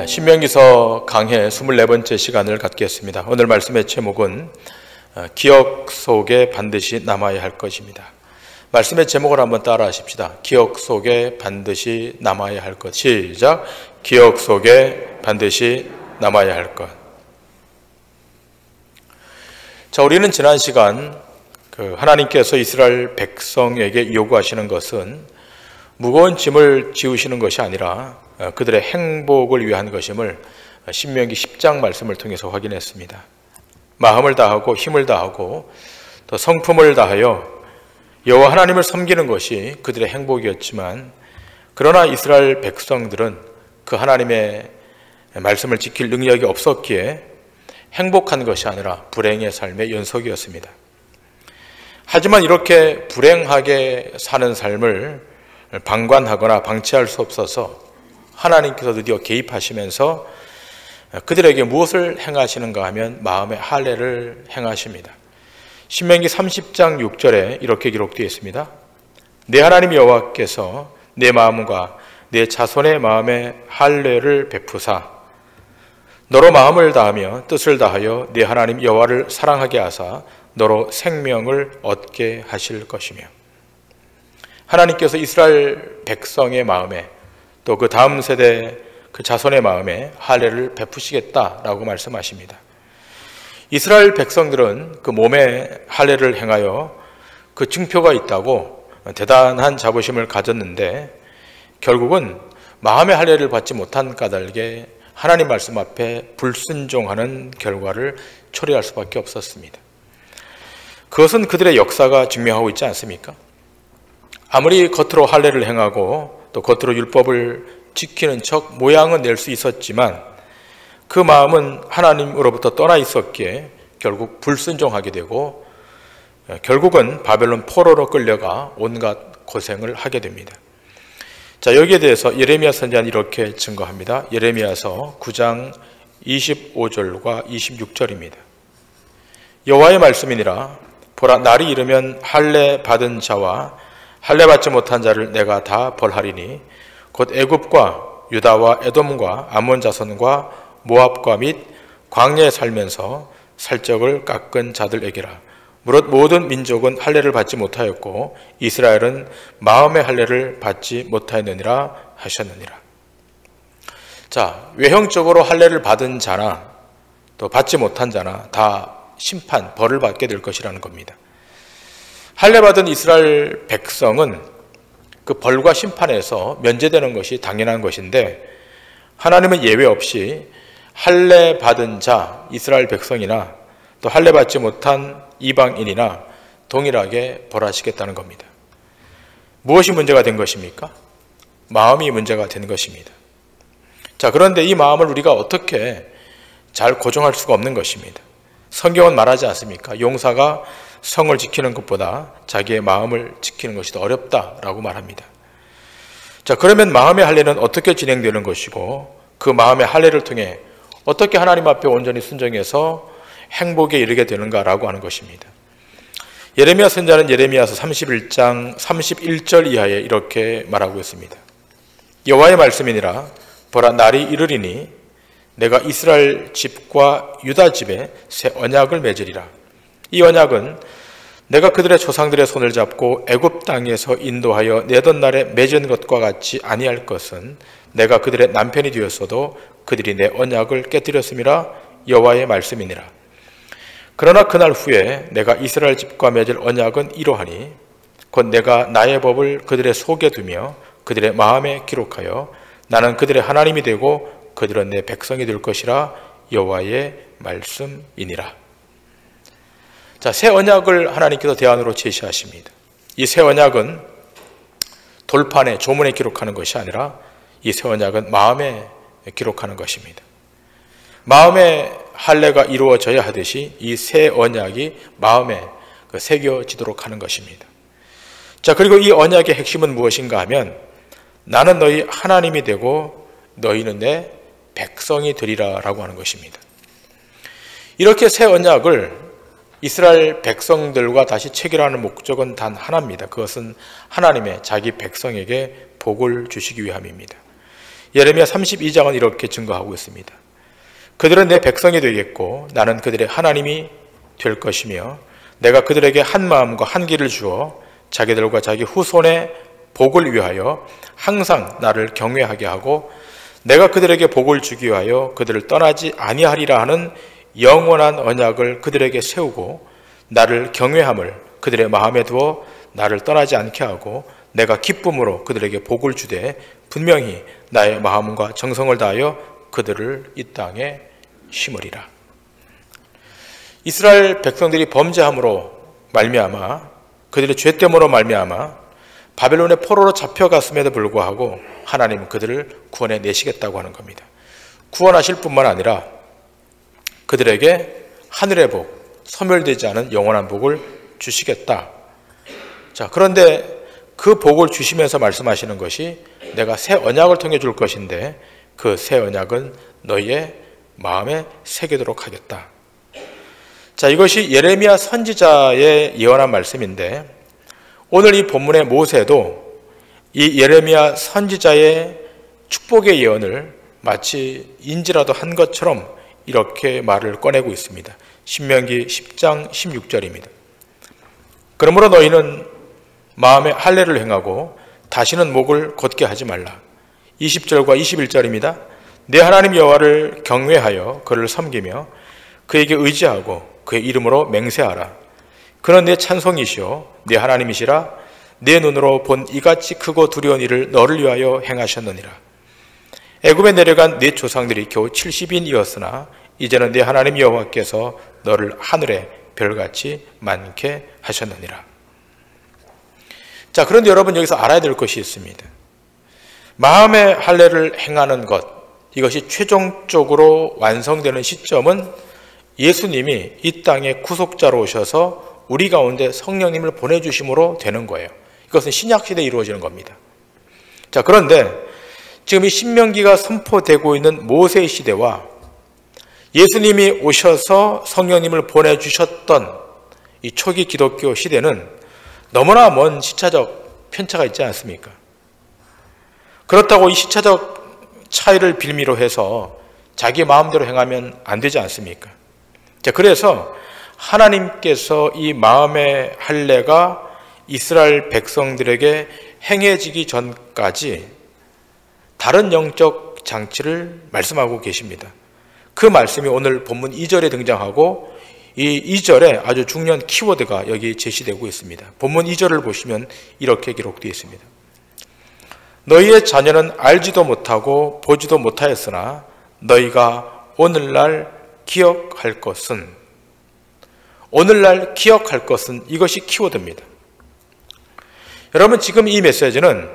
신명기서 강해 24번째 시간을 갖겠습니다. 오늘 말씀의 제목은 기억 속에 반드시 남아야 할 것입니다. 말씀의 제목을 한번 따라 하십시다. 기억 속에 반드시 남아야 할 것. 시작. 기억 속에 반드시 남아야 할 것. 자, 우리는 지난 시간 하나님께서 이스라엘 백성에게 요구하시는 것은 무거운 짐을 지우시는 것이 아니라 그들의 행복을 위한 것임을 신명기 10장 말씀을 통해서 확인했습니다. 마음을 다하고 힘을 다하고 또 성품을 다하여 여호와 하나님을 섬기는 것이 그들의 행복이었지만, 그러나 이스라엘 백성들은 그 하나님의 말씀을 지킬 능력이 없었기에 행복한 것이 아니라 불행의 삶의 연속이었습니다. 하지만 이렇게 불행하게 사는 삶을 방관하거나 방치할 수 없어서 하나님께서 드디어 개입하시면서 그들에게 무엇을 행하시는가 하면 마음의 할례를 행하십니다. 신명기 30장 6절에 이렇게 기록되어 있습니다. 내 하나님 여호와께서 내 마음과 내 자손의 마음에 할례를 베푸사 너로 마음을 다하며 뜻을 다하여 내 하나님 여호와를 사랑하게 하사 너로 생명을 얻게 하실 것이며, 하나님께서 이스라엘 백성의 마음에 또 그 다음 세대 그 자손의 마음에 할례를 베푸시겠다라고 말씀하십니다. 이스라엘 백성들은 그 몸에 할례를 행하여 그 증표가 있다고 대단한 자부심을 가졌는데, 결국은 마음의 할례를 받지 못한 까닭에 하나님 말씀 앞에 불순종하는 결과를 초래할 수밖에 없었습니다. 그것은 그들의 역사가 증명하고 있지 않습니까? 아무리 겉으로 할례를 행하고 또 겉으로 율법을 지키는 척 모양은 낼 수 있었지만 그 마음은 하나님으로부터 떠나 있었기에 결국 불순종하게 되고 결국은 바벨론 포로로 끌려가 온갖 고생을 하게 됩니다. 자, 여기에 대해서 예레미야 선지자는 이렇게 증거합니다. 예레미야서 9장 25절과 26절입니다. 여호와의 말씀이니라. 보라, 날이 이르면 할례 받은 자와 할례 받지 못한 자를 내가 다 벌하리니 곧 애굽과 유다와 에돔과 암몬 자손과 모압과 및 광야에 살면서 살적을 깎은 자들에게라. 무릇 모든 민족은 할례를 받지 못하였고 이스라엘은 마음의 할례를 받지 못하였느니라 하셨느니라. 자, 외형적으로 할례를 받은 자나 또 받지 못한 자나 다 심판, 벌을 받게 될 것이라는 겁니다. 할례 받은 이스라엘 백성은 그 벌과 심판에서 면제되는 것이 당연한 것인데, 하나님은 예외 없이 할례 받은 자, 이스라엘 백성이나 또 할례 받지 못한 이방인이나 동일하게 벌하시겠다는 겁니다. 무엇이 문제가 된 것입니까? 마음이 문제가 된 것입니다. 자, 그런데 이 마음을 우리가 어떻게 잘 고정할 수가 없는 것입니다. 성경은 말하지 않습니까? 용사가 성을 지키는 것보다 자기의 마음을 지키는 것이 더 어렵다라고 말합니다. 자, 그러면 마음의 할례는 어떻게 진행되는 것이고 그 마음의 할례를 통해 어떻게 하나님 앞에 온전히 순종해서 행복에 이르게 되는가라고 하는 것입니다. 예레미야 선지자는 예레미야서 31장 31절 이하에 이렇게 말하고 있습니다. 여호와의 말씀이니라. 보라, 날이 이르리니 내가 이스라엘 집과 유다 집에 새 언약을 맺으리라. 이 언약은 내가 그들의 조상들의 손을 잡고 애굽 땅에서 인도하여 내던 날에 맺은 것과 같이 아니할 것은 내가 그들의 남편이 되었어도 그들이 내 언약을 깨뜨렸음이라. 여호와의 말씀이니라. 그러나 그날 후에 내가 이스라엘 집과 맺을 언약은 이러하니 곧 내가 나의 법을 그들의 속에 두며 그들의 마음에 기록하여 나는 그들의 하나님이 되고 그들은 내 백성이 될 것이라. 여호와의 말씀이니라. 자, 새 언약을 하나님께서 대안으로 제시하십니다. 이 새 언약은 돌판에 조문에 기록하는 것이 아니라 이 새 언약은 마음에 기록하는 것입니다. 마음의 할례가 이루어져야 하듯이 이 새 언약이 마음에 새겨지도록 하는 것입니다. 자, 그리고 이 언약의 핵심은 무엇인가 하면 나는 너희 하나님이 되고 너희는 내 백성이 되리라 라고 하는 것입니다. 이렇게 새 언약을 이스라엘 백성들과 다시 체결하는 목적은 단 하나입니다. 그것은 하나님의 자기 백성에게 복을 주시기 위함입니다. 예레미야 32장은 이렇게 증거하고 있습니다. 그들은 내 백성이 되겠고 나는 그들의 하나님이 될 것이며 내가 그들에게 한 마음과 한 길을 주어 자기들과 자기 후손의 복을 위하여 항상 나를 경외하게 하고 내가 그들에게 복을 주기 위하여 그들을 떠나지 아니하리라 하는 영원한 언약을 그들에게 세우고 나를 경외함을 그들의 마음에 두어 나를 떠나지 않게 하고 내가 기쁨으로 그들에게 복을 주되 분명히 나의 마음과 정성을 다하여 그들을 이 땅에 심으리라. 이스라엘 백성들이 범죄함으로 말미암아 그들의 죄 때문으로 말미암아 바벨론의 포로로 잡혀갔음에도 불구하고 하나님은 그들을 구원해 내시겠다고 하는 겁니다. 구원하실 뿐만 아니라 그들에게 하늘의 복, 소멸되지 않은 영원한 복을 주시겠다. 자, 그런데 그 복을 주시면서 말씀하시는 것이 내가 새 언약을 통해 줄 것인데 그 새 언약은 너희의 마음에 새기도록 하겠다. 자, 이것이 예레미야 선지자의 예언한 말씀인데 오늘 이 본문의 모세도 이 예레미야 선지자의 축복의 예언을 마치 인지라도 한 것처럼 이렇게 말을 꺼내고 있습니다. 신명기 10장 16절입니다. 그러므로 너희는 마음에 할례를 행하고 다시는 목을 곧게 하지 말라. 20절과 21절입니다. 내 하나님 여호와를 경외하여 그를 섬기며 그에게 의지하고 그의 이름으로 맹세하라. 그는 내 찬송이시오 내 하나님이시라. 내 눈으로 본 이같이 크고 두려운 일을 너를 위하여 행하셨느니라. 애굽에 내려간 네 조상들이 겨우 70인이었으나 이제는 내 하나님 여호와께서 너를 하늘의 별같이 많게 하셨느니라. 자, 그런데 여러분 여기서 알아야 될 것이 있습니다. 마음의 할례를 행하는 것, 이것이 최종적으로 완성되는 시점은 예수님이 이 땅에 구속자로 오셔서 우리 가운데 성령님을 보내주심으로 되는 거예요. 이것은 신약시대에 이루어지는 겁니다. 자, 그런데 지금 이 신명기가 선포되고 있는 모세의 시대와 예수님이 오셔서 성령님을 보내주셨던 이 초기 기독교 시대는 너무나 먼 시차적 편차가 있지 않습니까? 그렇다고 이 시차적 차이를 빌미로 해서 자기 마음대로 행하면 안 되지 않습니까? 자, 그래서 하나님께서 이 마음의 할례가 이스라엘 백성들에게 행해지기 전까지 다른 영적 장치를 말씀하고 계십니다. 그 말씀이 오늘 본문 2절에 등장하고 이 2절에 아주 중요한 키워드가 여기 제시되고 있습니다. 본문 2절을 보시면 이렇게 기록되어 있습니다. 너희의 자녀는 알지도 못하고 보지도 못하였으나 너희가 오늘날 기억할 것은, 오늘날 기억할 것은, 이것이 키워드입니다. 여러분, 지금 이 메시지는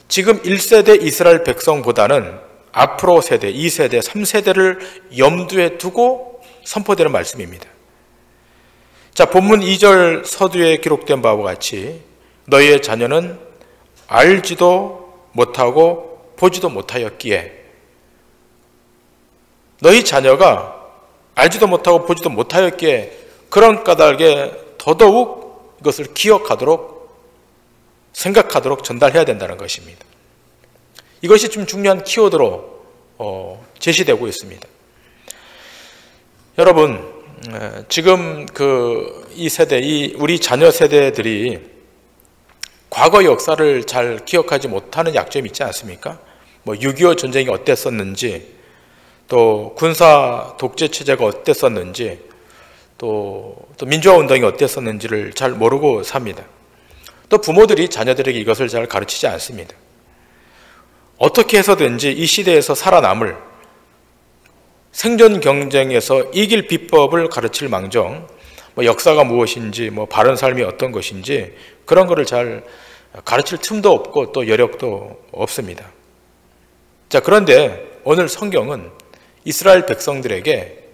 지금 1세대 이스라엘 백성보다는 앞으로 세대, 2세대, 3세대를 염두에 두고 선포되는 말씀입니다. 자, 본문 2절 서두에 기록된 바와 같이 너희의 자녀는 알지도 못하고 보지도 못하였기에, 너희 자녀가 알지도 못하고 보지도 못하였기에 그런 까닭에 더더욱 이것을 기억하도록, 생각하도록 전달해야 된다는 것입니다. 이것이 좀 중요한 키워드로 제시되고 있습니다. 여러분, 지금 이 세대, 우리 자녀 세대들이 과거 역사를 잘 기억하지 못하는 약점이 있지 않습니까? 6.25 전쟁이 어땠었는지, 또 군사 독재 체제가 어땠었는지, 또 민주화 운동이 어땠었는지를 잘 모르고 삽니다. 또 부모들이 자녀들에게 이것을 잘 가르치지 않습니다. 어떻게 해서든지 이 시대에서 살아남을, 생존 경쟁에서 이길 비법을 가르칠 망정, 역사가 무엇인지, 바른 삶이 어떤 것인지 그런 거를 잘 가르칠 틈도 없고 또 여력도 없습니다. 자, 그런데 오늘 성경은 이스라엘 백성들에게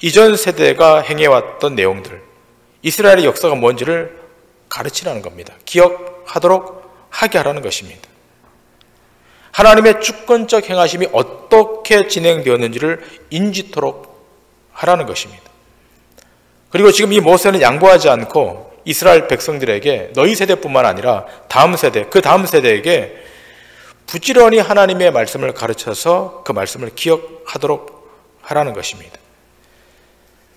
이전 세대가 행해왔던 내용들, 이스라엘의 역사가 뭔지를 가르치라는 겁니다. 기억하도록 하게 하라는 것입니다. 하나님의 주권적 행하심이 어떻게 진행되었는지를 인지토록 하라는 것입니다. 그리고 지금 이 모세는 양보하지 않고 이스라엘 백성들에게 너희 세대뿐만 아니라 다음 세대, 그 다음 세대에게 부지런히 하나님의 말씀을 가르쳐서 그 말씀을 기억하도록 하라는 것입니다.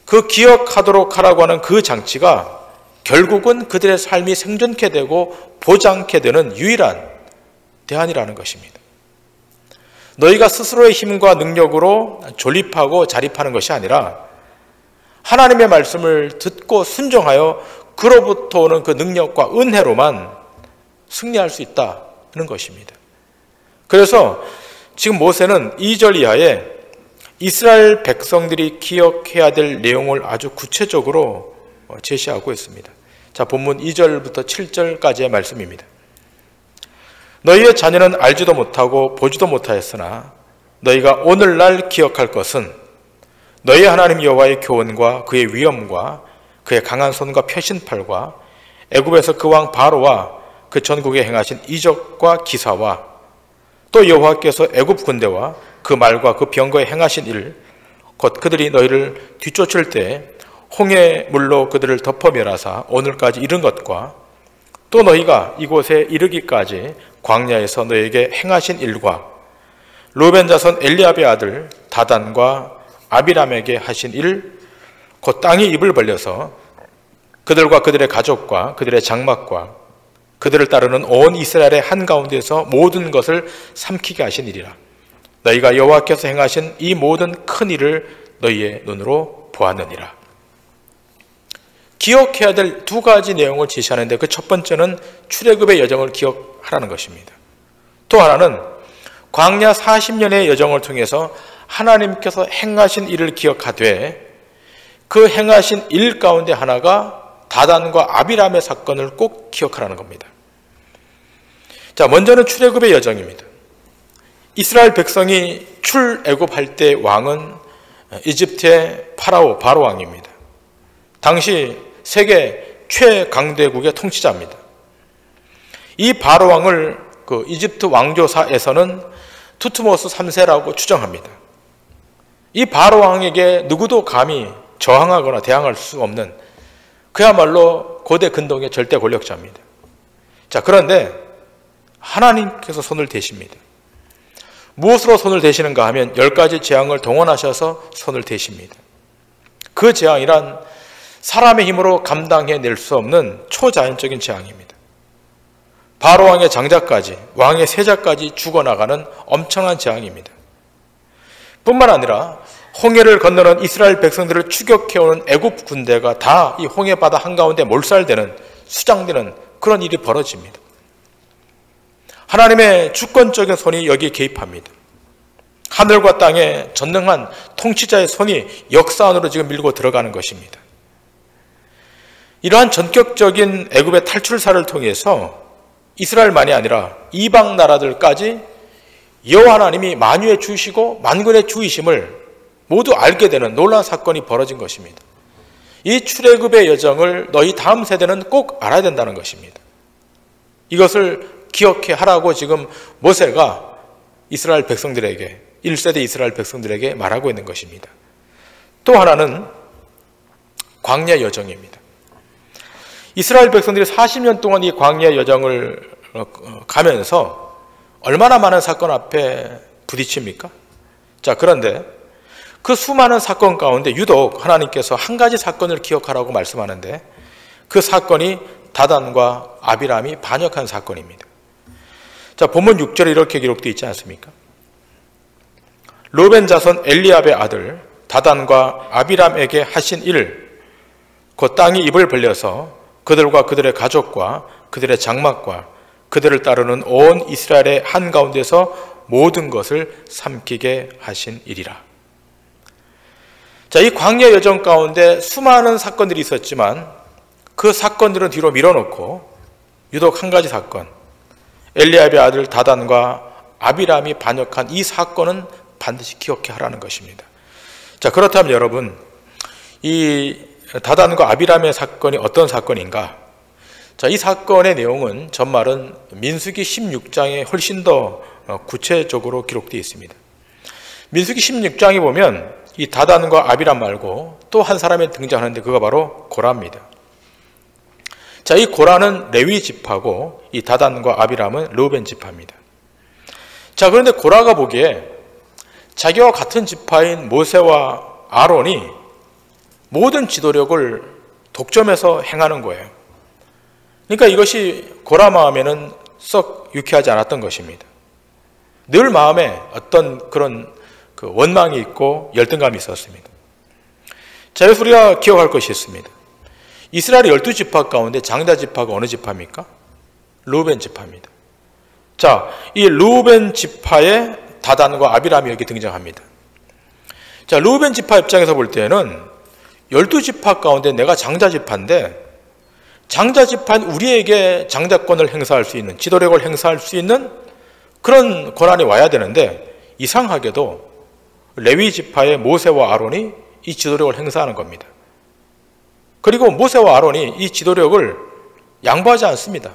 그 기억하도록 하라고 하는 그 장치가 결국은 그들의 삶이 생존케 되고 보장케 되는 유일한 대안이라는 것입니다. 너희가 스스로의 힘과 능력으로 존립하고 자립하는 것이 아니라 하나님의 말씀을 듣고 순종하여 그로부터 오는 그 능력과 은혜로만 승리할 수 있다는 것입니다. 그래서 지금 모세는 2절 이하에 이스라엘 백성들이 기억해야 될 내용을 아주 구체적으로 제시하고 있습니다. 자, 본문 2절부터 7절까지의 말씀입니다. 너희의 자녀는 알지도 못하고 보지도 못하였으나 너희가 오늘날 기억할 것은 너희 하나님 여호와의 교훈과 그의 위엄과 그의 강한 손과 표신팔과 애굽에서 그 왕 바로와 그 전국에 행하신 이적과 기사와 또 여호와께서 애굽 군대와 그 말과 그 병거에 행하신 일, 곧 그들이 너희를 뒤쫓을 때 홍해 물로 그들을 덮어 멸하사 오늘까지 이른 것과 또 너희가 이곳에 이르기까지 광야에서 너희에게 행하신 일과 루벤 자손 엘리압의 아들 다단과 아비람에게 하신 일, 곧 땅이 입을 벌려서 그들과 그들의 가족과 그들의 장막과 그들을 따르는 온 이스라엘의 한가운데서 모든 것을 삼키게 하신 일이라. 너희가 여호와께서 행하신 이 모든 큰 일을 너희의 눈으로 보았느니라. 기억해야 될 두 가지 내용을 제시하는데 그 첫 번째는 출애굽의 여정을 기억하라는 것입니다. 또 하나는 광야 40년의 여정을 통해서 하나님께서 행하신 일을 기억하되 그 행하신 일 가운데 하나가 다단과 아비람의 사건을 꼭 기억하라는 겁니다. 자, 먼저는 출애굽의 여정입니다. 이스라엘 백성이 출애굽할 때 왕은 이집트의 바로 왕입니다. 당시 세계 최강대국의 통치자입니다. 이 바로 왕을 그 이집트 왕조사에서는 투트모스 3세라고 추정합니다. 이 바로 왕에게 누구도 감히 저항하거나 대항할 수 없는 그야말로 고대 근동의 절대 권력자입니다. 자, 그런데 하나님께서 손을 대십니다. 무엇으로 손을 대시는가 하면 10가지 재앙을 동원하셔서 손을 대십니다. 그 재앙이란 사람의 힘으로 감당해낼 수 없는 초자연적인 재앙입니다. 바로 왕의 장자까지, 왕의 세자까지 죽어나가는 엄청난 재앙입니다. 뿐만 아니라 홍해를 건너는 이스라엘 백성들을 추격해오는 애굽 군대가 다 이 홍해바다 한가운데 몰살되는, 수장되는 그런 일이 벌어집니다. 하나님의 주권적인 손이 여기에 개입합니다. 하늘과 땅에 전능한 통치자의 손이 역사 안으로 지금 밀고 들어가는 것입니다. 이러한 전격적인 애굽의 탈출사를 통해서 이스라엘만이 아니라 이방 나라들까지 여호와 하나님이 만유의 주시고 만군의 주이심을 모두 알게 되는 놀라운 사건이 벌어진 것입니다. 이 출애굽의 여정을 너희 다음 세대는 꼭 알아야 된다는 것입니다. 이것을 기억해 하라고 지금 모세가 이스라엘 백성들에게, 1세대 이스라엘 백성들에게 말하고 있는 것입니다. 또 하나는 광야 여정입니다. 이스라엘 백성들이 40년 동안 이 광야 여정을 가면서 얼마나 많은 사건 앞에 부딪힙니까? 자, 그런데 그 수많은 사건 가운데 유독 하나님께서 한 가지 사건을 기억하라고 말씀하는데 그 사건이 다단과 아비람이 반역한 사건입니다. 자, 본문 6절에 이렇게 기록되어 있지 않습니까? 루벤 자손 엘리압의 아들 다단과 아비람에게 하신 일, 곧 땅이 입을 벌려서 그들과 그들의 가족과 그들의 장막과 그들을 따르는 온 이스라엘의 한가운데서 모든 것을 삼키게 하신 일이라. 자, 이 광야 여정 가운데 수많은 사건들이 있었지만 그 사건들은 뒤로 밀어놓고 유독 한 가지 사건, 엘리압의 아들 다단과 아비람이 반역한 이 사건은 반드시 기억해 하라는 것입니다. 자, 그렇다면 여러분, 이 다단과 아비람의 사건이 어떤 사건인가? 자, 이 사건의 내용은 전말은 민수기 16장에 훨씬 더 구체적으로 기록되어 있습니다. 민수기 16장에 보면 이 다단과 아비람 말고 또 한 사람이 등장하는데 그가 바로 고라입니다. 자, 이 고라는 레위 지파고 이 다단과 아비람은 르우벤 지파입니다. 자, 그런데 고라가 보기에 자기와 같은 지파인 모세와 아론이 모든 지도력을 독점해서 행하는 거예요. 그러니까 이것이 고라 마음에는 썩 유쾌하지 않았던 것입니다. 늘 마음에 어떤 그런 원망이 있고 열등감이 있었습니다. 자, 여기서 우리가 기억할 것이 있습니다. 이스라엘의 12지파 가운데 장자 지파가 어느 지파입니까? 르우벤 지파입니다. 자, 이 르우벤 지파의 다단과 아비람이 여기 등장합니다. 자, 르우벤 지파 입장에서 볼 때는 12지파 가운데 내가 장자 지파인데 장자 지파인 우리에게 장자권을 행사할 수 있는, 지도력을 행사할 수 있는 그런 권한이 와야 되는데 이상하게도 레위 지파의 모세와 아론이 이 지도력을 행사하는 겁니다. 그리고 모세와 아론이 이 지도력을 양보하지 않습니다.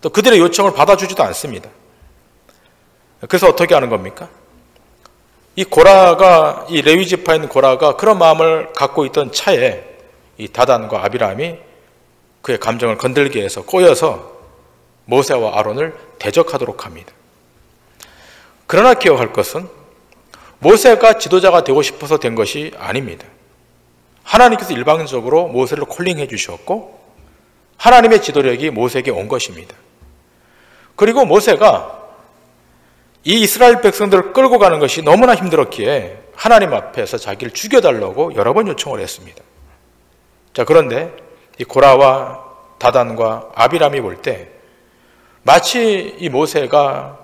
또 그들의 요청을 받아주지도 않습니다. 그래서 어떻게 하는 겁니까? 이 고라가, 이 레위 지파인 고라가 그런 마음을 갖고 있던 차에 이 다단과 아비람이 그의 감정을 건들게 해서 꼬여서 모세와 아론을 대적하도록 합니다. 그러나 기억할 것은 모세가 지도자가 되고 싶어서 된 것이 아닙니다. 하나님께서 일방적으로 모세를 콜링해 주셨고 하나님의 지도력이 모세에게 온 것입니다. 그리고 모세가 이 이스라엘 백성들을 끌고 가는 것이 너무나 힘들었기에 하나님 앞에서 자기를 죽여달라고 여러 번 요청을 했습니다. 자, 그런데 이 고라와 다단과 아비람이 볼 때 마치 이 모세가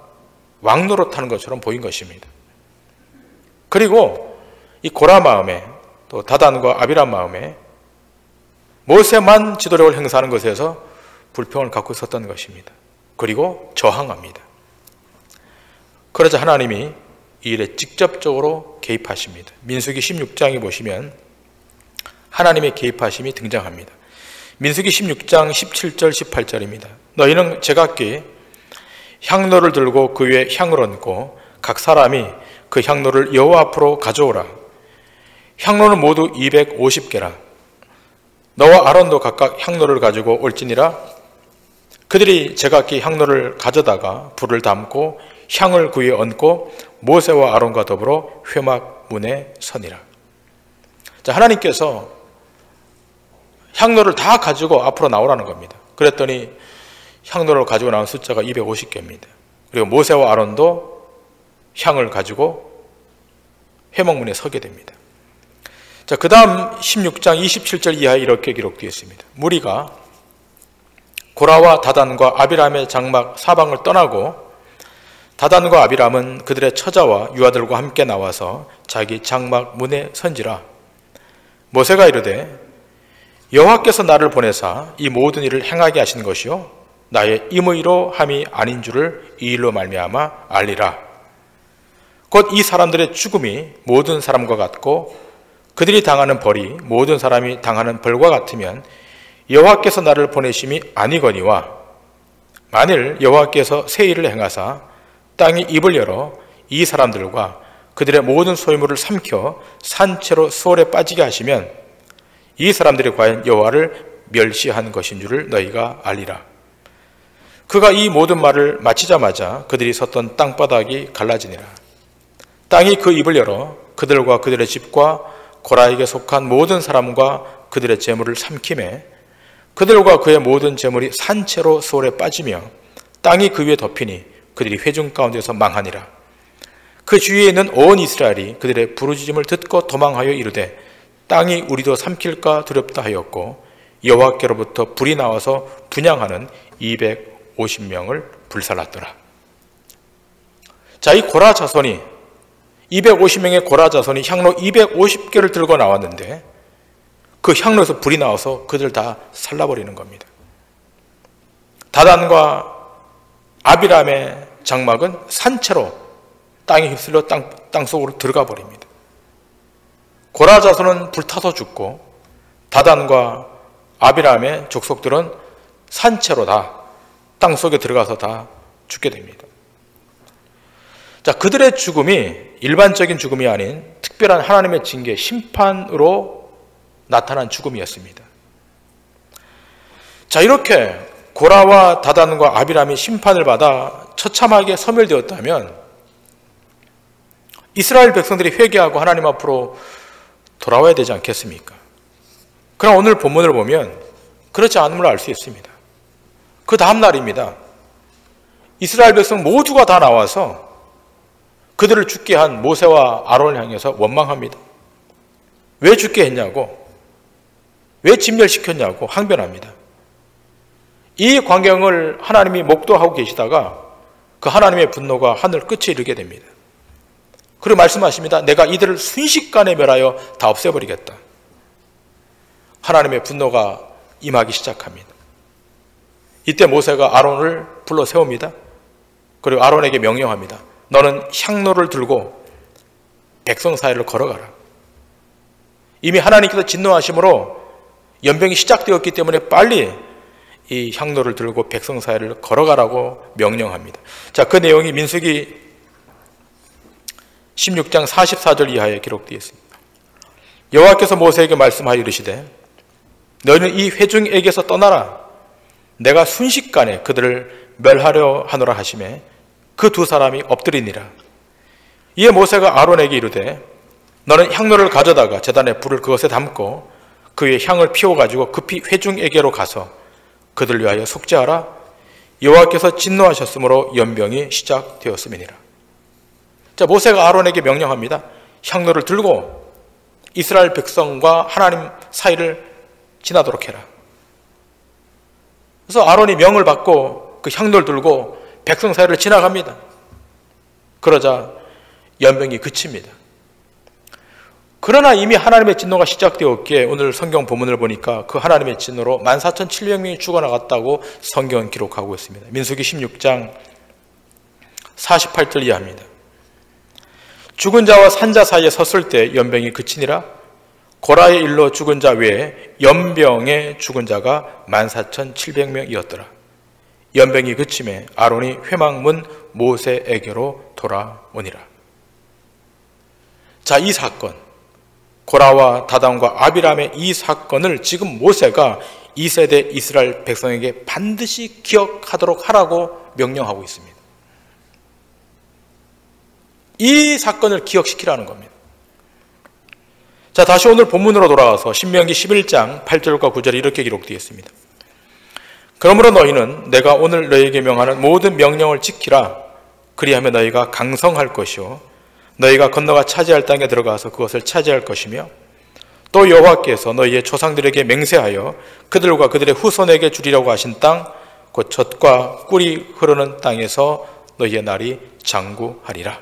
왕노릇하는 것처럼 보인 것입니다. 그리고 이 고라 마음에 또 다단과 아비람 마음에 모세만 지도력을 행사하는 것에서 불평을 갖고 있었던 것입니다. 그리고 저항합니다. 그러자 하나님이 이 일에 직접적으로 개입하십니다. 민수기 16장에 보시면 하나님의 개입하심이 등장합니다. 민수기 16장 17절 18절입니다. 너희는 제각기 향로를 들고 그 위에 향을 얹고 각 사람이 그 향로를 여호와 앞으로 가져오라. 향로는 모두 250개라. 너와 아론도 각각 향로를 가지고 올지니라. 그들이 제각기 향로를 가져다가 불을 담고 향을 그 위에 얹고 모세와 아론과 더불어 회막 문에 서니라. 자, 하나님께서 향로를 다 가지고 앞으로 나오라는 겁니다. 그랬더니 향로를 가지고 나온 숫자가 250개입니다. 그리고 모세와 아론도 향을 가지고 회막문에 서게 됩니다. 자, 그 다음 16장 27절 이하에 이렇게 기록되어 있습니다. 무리가 고라와 다단과 아비람의 장막 사방을 떠나고 다단과 아비람은 그들의 처자와 유아들과 함께 나와서 자기 장막 문에 선지라. 모세가 이르되 여호와께서 나를 보내사 이 모든 일을 행하게 하신 것이요 나의 임의로 함이 아닌 줄을 이 일로 말미암아 알리라. 곧 이 사람들의 죽음이 모든 사람과 같고 그들이 당하는 벌이 모든 사람이 당하는 벌과 같으면 여호와께서 나를 보내심이 아니거니와 만일 여호와께서 새 일을 행하사 땅이 입을 열어 이 사람들과 그들의 모든 소유물을 삼켜 산채로 수월에 빠지게 하시면 이 사람들이 과연 여호와를 멸시한 것인 줄을 너희가 알리라. 그가 이 모든 말을 마치자마자 그들이 섰던 땅바닥이 갈라지니라. 땅이 그 입을 열어 그들과 그들의 집과 고라에게 속한 모든 사람과 그들의 재물을 삼키매 그들과 그의 모든 재물이 산채로 수월에 빠지며 땅이 그 위에 덮이니 그들이 회중 가운데서 망하니라. 그 주위에 있는 온 이스라엘이 그들의 부르짖음을 듣고 도망하여 이르되 땅이 우리도 삼킬까 두렵다 하였고 여호와께로부터 불이 나와서 분향하는 250명을 불살랐더라. 자, 이 고라 자손이 250명의 고라 자손이 향로 250개를 들고 나왔는데 그 향로에서 불이 나와서 그들 다 살라버리는 겁니다. 다단과 아비람의 장막은 산채로 땅에 휩쓸려 땅속으로 들어가 버립니다. 고라 자손은 불타서 죽고 다단과 아비람의 족속들은 산채로 다 땅속에 들어가서 다 죽게 됩니다. 자, 그들의 죽음이 일반적인 죽음이 아닌 특별한 하나님의 징계, 심판으로 나타난 죽음이었습니다. 자, 이렇게 고라와 다단과 아비람이 심판을 받아 처참하게 소멸되었다면 이스라엘 백성들이 회개하고 하나님 앞으로 돌아와야 되지 않겠습니까? 그러나 오늘 본문을 보면 그렇지 않음을 알 수 있습니다. 그 다음 날입니다. 이스라엘 백성 모두가 다 나와서 그들을 죽게 한 모세와 아론을 향해서 원망합니다. 왜 죽게 했냐고, 왜 진멸시켰냐고 항변합니다. 이 광경을 하나님이 목도하고 계시다가 그 하나님의 분노가 하늘 끝에 이르게 됩니다. 그리고 말씀하십니다. 내가 이들을 순식간에 멸하여 다 없애버리겠다. 하나님의 분노가 임하기 시작합니다. 이때 모세가 아론을 불러 세웁니다. 그리고 아론에게 명령합니다. 너는 향로를 들고 백성 사이를 걸어가라. 이미 하나님께서 진노하심으로 연병이 시작되었기 때문에 빨리 이 향로를 들고 백성 사이를 걸어가라고 명령합니다. 자, 그 내용이 민수기 16장 44절 이하에 기록되어 있습니다. 여호와께서 모세에게 말씀하여 이르시되 너희는 이 회중에게서 떠나라. 내가 순식간에 그들을 멸하려 하노라 하시매 그 두 사람이 엎드리니라. 이에 모세가 아론에게 이르되 너는 향로를 가져다가 제단에 불을 그것에 담고 그 위에 향을 피워가지고 급히 회중에게로 가서 그들을 위하여 속죄하라. 여호와께서 진노하셨으므로 연병이 시작되었음이니라. 자, 모세가 아론에게 명령합니다. 향로를 들고 이스라엘 백성과 하나님 사이를 지나도록 해라. 그래서 아론이 명을 받고 그 향로를 들고 백성 사이를 지나갑니다. 그러자 연병이 그칩니다. 그러나 이미 하나님의 진노가 시작되었기에 오늘 성경 본문을 보니까 그 하나님의 진노로 14,700명이 죽어나갔다고 성경은 기록하고 있습니다. 민수기 16장 48절 이하입니다. 죽은 자와 산자 사이에 섰을 때 연병이 그치니라. 고라의 일로 죽은 자 외에 연병에 죽은 자가 14,700명이었더라. 연병이 그침에 아론이 회막문 모세에게로 돌아오니라. 자, 이 사건, 고라와 다단과 아비람의 이 사건을 지금 모세가 2세대 이스라엘 백성에게 반드시 기억하도록 하라고 명령하고 있습니다. 이 사건을 기억시키라는 겁니다. 자, 다시 오늘 본문으로 돌아가서 신명기 11장 8절과 9절이 이렇게 기록되어 있습니다. 그러므로 너희는 내가 오늘 너희에게 명하는 모든 명령을 지키라. 그리하면 너희가 강성할 것이요 너희가 건너가 차지할 땅에 들어가서 그것을 차지할 것이며 또 여호와께서 너희의 조상들에게 맹세하여 그들과 그들의 후손에게 주리라고 하신 땅 곧 젖과 꿀이 흐르는 땅에서 너희의 날이 장구하리라.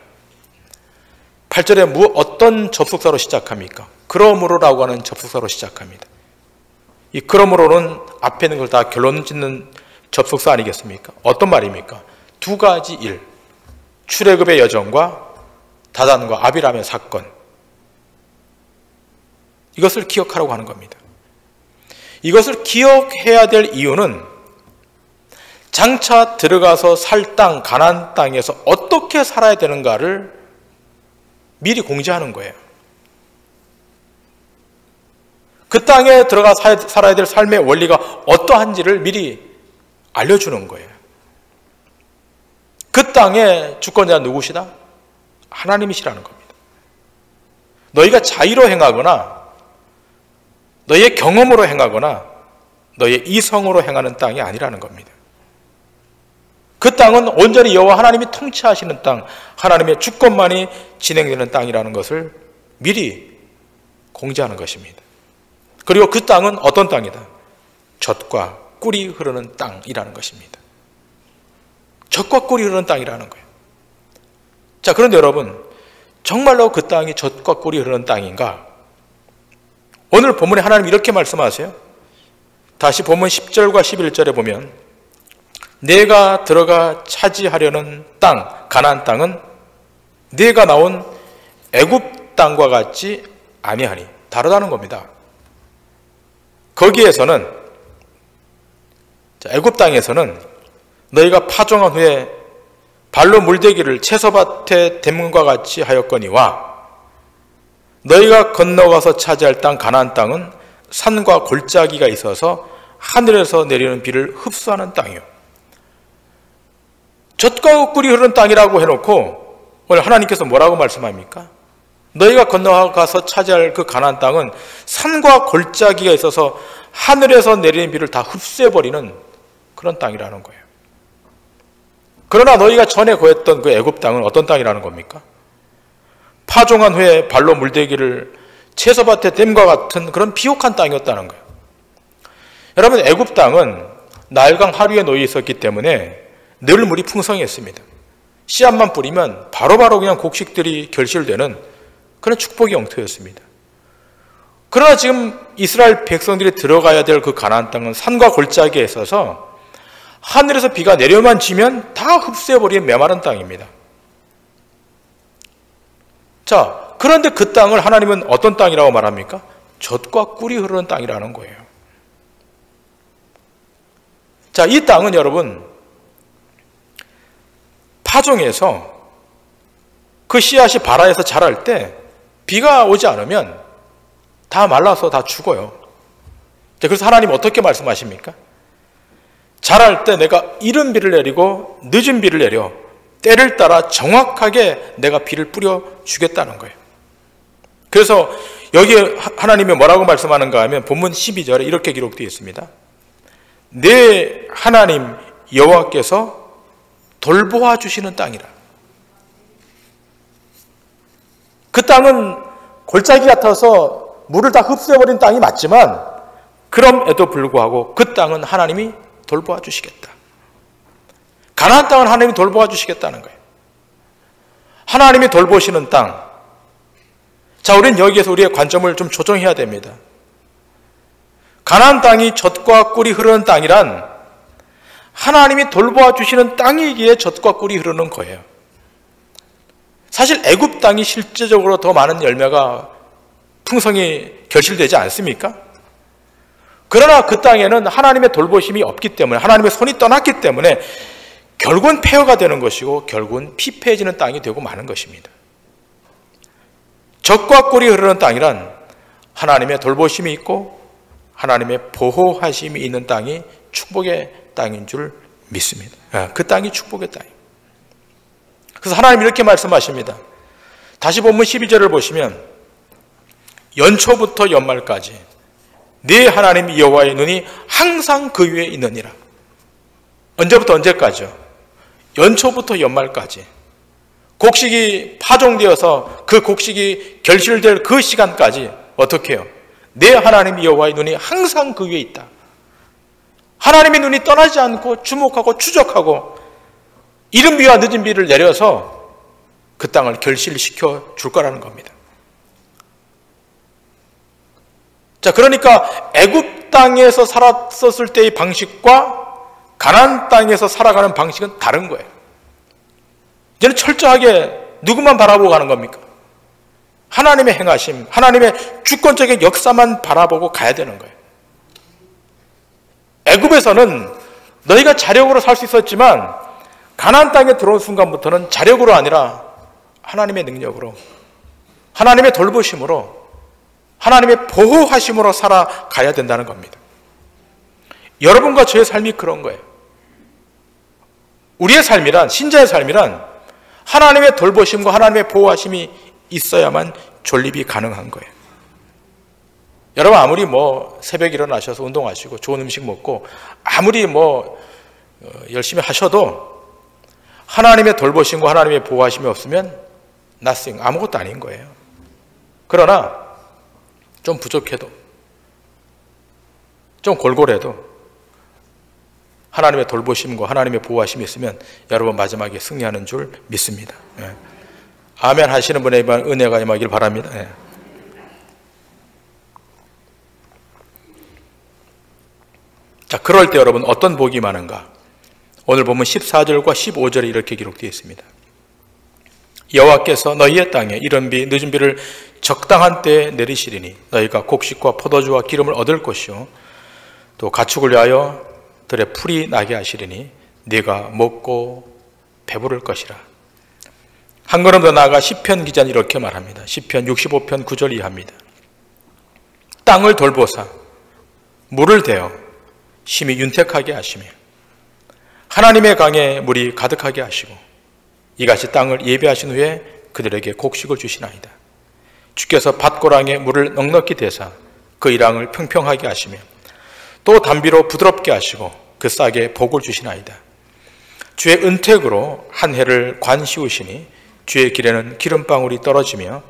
8절에 어떤 접속사로 시작합니까? 그러므로라고 하는 접속사로 시작합니다. 이 그러므로는 앞에 있는 걸 다 결론 짓는 접속사 아니겠습니까? 어떤 말입니까? 두 가지 일, 출애굽의 여정과 다단과 아비람의 사건, 이것을 기억하라고 하는 겁니다. 이것을 기억해야 될 이유는 장차 들어가서 살 땅, 가나안 땅에서 어떻게 살아야 되는가를 미리 공지하는 거예요. 그 땅에 들어가 살아야 될 삶의 원리가 어떠한지를 미리 알려주는 거예요. 그 땅의 주권자는 누구시다? 하나님이시라는 겁니다. 너희가 자의로 행하거나 너희의 경험으로 행하거나 너희의 이성으로 행하는 땅이 아니라는 겁니다. 그 땅은 온전히 여호와 하나님이 통치하시는 땅, 하나님의 주권만이 진행되는 땅이라는 것을 미리 공지하는 것입니다. 그리고 그 땅은 어떤 땅이다? 젖과 꿀이 흐르는 땅이라는 것입니다. 젖과 꿀이 흐르는 땅이라는 거예요. 자, 그런데 여러분, 정말로 그 땅이 젖과 꿀이 흐르는 땅인가? 오늘 본문에 하나님 이렇게 말씀하세요. 다시 본문 10절과 11절에 보면 내가 들어가 차지하려는 땅, 가나안 땅은 내가 나온 애굽 땅과 같지 아니하니, 다르다는 겁니다. 거기에서는, 애굽 땅에서는 너희가 파종한 후에 발로 물대기를 채소밭에 댐과 같이 하였거니와 너희가 건너가서 차지할 땅 가나안 땅은 산과 골짜기가 있어서 하늘에서 내리는 비를 흡수하는 땅이요. 젖과 꿀이 흐르는 땅이라고 해놓고 오늘 하나님께서 뭐라고 말씀합니까? 너희가 건너가서 차지할 그 가나안 땅은 산과 골짜기가 있어서 하늘에서 내리는 비를 다 흡수해버리는 그런 땅이라는 거예요. 그러나 너희가 전에 거했던 그 애굽 땅은 어떤 땅이라는 겁니까? 파종한 후에 발로 물대기를 채소밭의 댐과 같은 그런 비옥한 땅이었다는 거예요. 여러분, 애굽 땅은 나일강 하류에 놓여 있었기 때문에 늘 물이 풍성했습니다. 씨앗만 뿌리면 바로바로 그냥 곡식들이 결실되는 그런 축복의 영토였습니다. 그러나 지금 이스라엘 백성들이 들어가야 될 그 가나안 땅은 산과 골짜기에 있어서 하늘에서 비가 내려만 지면 다 흡수해버리는 메마른 땅입니다. 자, 그런데 그 땅을 하나님은 어떤 땅이라고 말합니까? 젖과 꿀이 흐르는 땅이라는 거예요. 자, 이 땅은 여러분 파종해서 그 씨앗이 발아에서 자랄 때 비가 오지 않으면 다 말라서 다 죽어요. 그래서 하나님 어떻게 말씀하십니까? 자랄 때 내가 이른 비를 내리고 늦은 비를 내려 때를 따라 정확하게 내가 비를 뿌려 주겠다는 거예요. 그래서 여기에 하나님이 뭐라고 말씀하는가 하면 본문 12절에 이렇게 기록되어 있습니다. 내 하나님 여호와께서 돌보아 주시는 땅이라. 그 땅은 골짜기 같아서 물을 다 흡수해버린 땅이 맞지만 그럼에도 불구하고 그 땅은 하나님이 돌보아 주시겠다. 가나안 땅은 하나님이 돌보아 주시겠다는 거예요. 하나님이 돌보시는 땅. 자, 우리는 여기에서 우리의 관점을 좀 조정해야 됩니다. 가나안 땅이 젖과 꿀이 흐르는 땅이란 하나님이 돌보아 주시는 땅이기에 젖과 꿀이 흐르는 거예요. 사실 애굽 땅이 실제적으로 더 많은 열매가 풍성히 결실되지 않습니까? 그러나 그 땅에는 하나님의 돌보심이 없기 때문에, 하나님의 손이 떠났기 때문에 결국은 폐허가 되는 것이고 결국은 피폐해지는 땅이 되고 마는 것입니다. 젖과 꿀이 흐르는 땅이란 하나님의 돌보심이 있고 하나님의 보호하심이 있는 땅이 축복의 땅인 줄 믿습니다. 그 땅이 축복의 땅이에요. 그래서 하나님 이렇게 말씀하십니다. 다시 본문 12절을 보시면 연초부터 연말까지 네 하나님 여호와의 눈이 항상 그 위에 있느니라. 언제부터 언제까지요? 연초부터 연말까지. 곡식이 파종되어서 그 곡식이 결실될 그 시간까지 어떻게 해요? 내 하나님 여호와의 눈이 항상 그 위에 있다. 하나님의 눈이 떠나지 않고 주목하고 추적하고 이른 비와 늦은 비를 내려서 그 땅을 결실시켜 줄 거라는 겁니다. 자, 그러니까 애굽 땅에서 살았었을 때의 방식과 가나안 땅에서 살아가는 방식은 다른 거예요. 이제는 철저하게 누구만 바라보고 가는 겁니까? 하나님의 행하심, 하나님의 주권적인 역사만 바라보고 가야 되는 거예요. 애굽에서는 너희가 자력으로 살 수 있었지만 가나안 땅에 들어온 순간부터는 자력으로 아니라 하나님의 능력으로, 하나님의 돌보심으로, 하나님의 보호하심으로 살아가야 된다는 겁니다. 여러분과 저의 삶이 그런 거예요. 우리의 삶이란, 신자의 삶이란 하나님의 돌보심과 하나님의 보호하심이 있어야만 존립이 가능한 거예요. 여러분, 아무리 새벽에 일어나셔서 운동하시고 좋은 음식 먹고 아무리 열심히 하셔도 하나님의 돌보심과 하나님의 보호하심이 없으면 nothing, 아무것도 아닌 거예요. 그러나 좀 부족해도, 좀 골골해도 하나님의 돌보심과 하나님의 보호하심이 있으면 여러분 마지막에 승리하는 줄 믿습니다. 예. 아멘 하시는 분에 은혜가 임하길 바랍니다. 예. 자, 그럴 때 여러분 어떤 복이 많은가? 오늘 보면 14절과 15절에 이렇게 기록되어 있습니다. 여호와께서 너희의 땅에 이른 비 늦은 비를 적당한 때에 내리시리니 너희가 곡식과 포도주와 기름을 얻을 것이요 또 가축을 위하여 들에 풀이 나게 하시리니 네가 먹고 배부를 것이라. 한 걸음 더 나아가 시편 기자는 이렇게 말합니다. 시편 65편 9절 이하입니다. 땅을 돌보사 물을 대어 심히 윤택하게 하시며 하나님의 강에 물이 가득하게 하시고 이같이 땅을 예비하신 후에 그들에게 곡식을 주시나이다. 주께서 밭고랑에 물을 넉넉히 대사 그 일항을 평평하게 하시며 또 담비로 부드럽게 하시고 그 싹에 복을 주시나이다. 주의 은택으로 한 해를 관시우시니 주의 길에는 기름방울이 떨어지며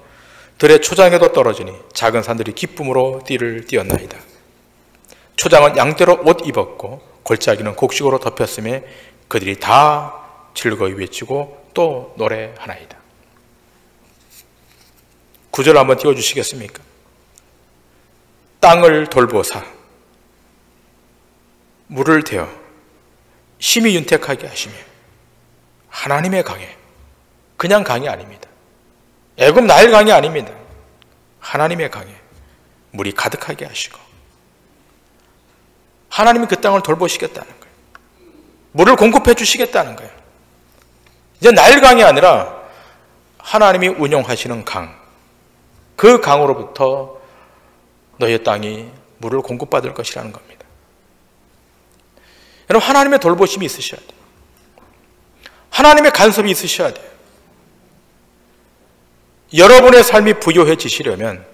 들의 초장에도 떨어지니 작은 산들이 기쁨으로 띠를 띄었나이다. 초장은 양떼로 옷 입었고 골짜기는 곡식으로 덮였음에 그들이 다 즐거이 외치고 또 노래하나이다. 9절 한번 띄워주시겠습니까? 땅을 돌보사 물을 대어 심히 윤택하게 하시며 하나님의 강에, 그냥 강이 아닙니다. 애굽 나일 강이 아닙니다. 하나님의 강에 물이 가득하게 하시고 하나님이 그 땅을 돌보시겠다는 거예요. 물을 공급해 주시겠다는 거예요. 이제 나일 강이 아니라 하나님이 운영하시는 강, 그 강으로부터 너희의 땅이 물을 공급받을 것이라는 겁니다. 여러분, 하나님의 돌보심이 있으셔야 돼요. 하나님의 간섭이 있으셔야 돼요. 여러분의 삶이 부요해지시려면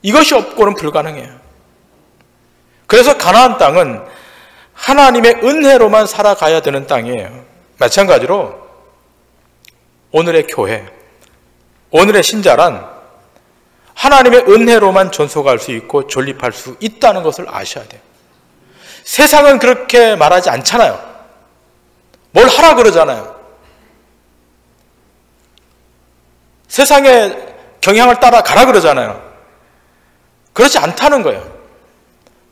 이것이 없고는 불가능해요. 그래서 가나안 땅은 하나님의 은혜로만 살아가야 되는 땅이에요. 마찬가지로 오늘의 교회, 오늘의 신자란 하나님의 은혜로만 존속할 수 있고 존립할 수 있다는 것을 아셔야 돼요. 세상은 그렇게 말하지 않잖아요. 뭘 하라 그러잖아요. 세상의 경향을 따라 가라 그러잖아요. 그렇지 않다는 거예요.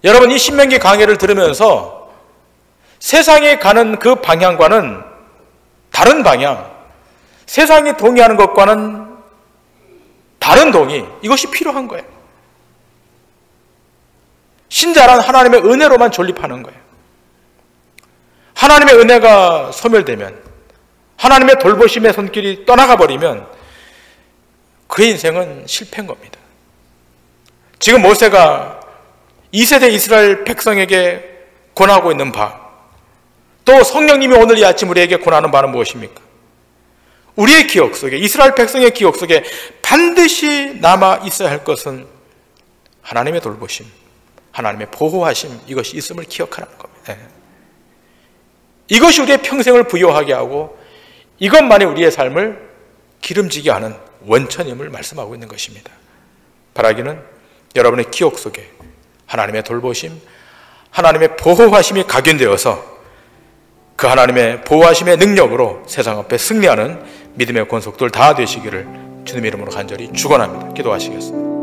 여러분, 이 신명기 강해를 들으면서 세상이 가는 그 방향과는 다른 방향, 세상이 동의하는 것과는 다른 동의, 이것이 필요한 거예요. 신자란 하나님의 은혜로만 존립하는 거예요. 하나님의 은혜가 소멸되면, 하나님의 돌보심의 손길이 떠나가 버리면 그의 인생은 실패인 겁니다. 지금 모세가 2세대 이스라엘 백성에게 권하고 있는 바, 또 성령님이 오늘 이 아침 우리에게 권하는 바는 무엇입니까? 우리의 기억 속에, 이스라엘 백성의 기억 속에 반드시 남아 있어야 할 것은 하나님의 돌보심, 하나님의 보호하심, 이것이 있음을 기억하라는 겁니다. 이것이 우리의 평생을 부요하게 하고 이것만이 우리의 삶을 기름지게 하는 원천임을 말씀하고 있는 것입니다. 바라기는 여러분의 기억 속에 하나님의 돌보심, 하나님의 보호하심이 각인되어서 그 하나님의 보호하심의 능력으로 세상 앞에 승리하는 믿음의 권속들 다 되시기를 주님의 이름으로 간절히 축원합니다. 기도하시겠습니다.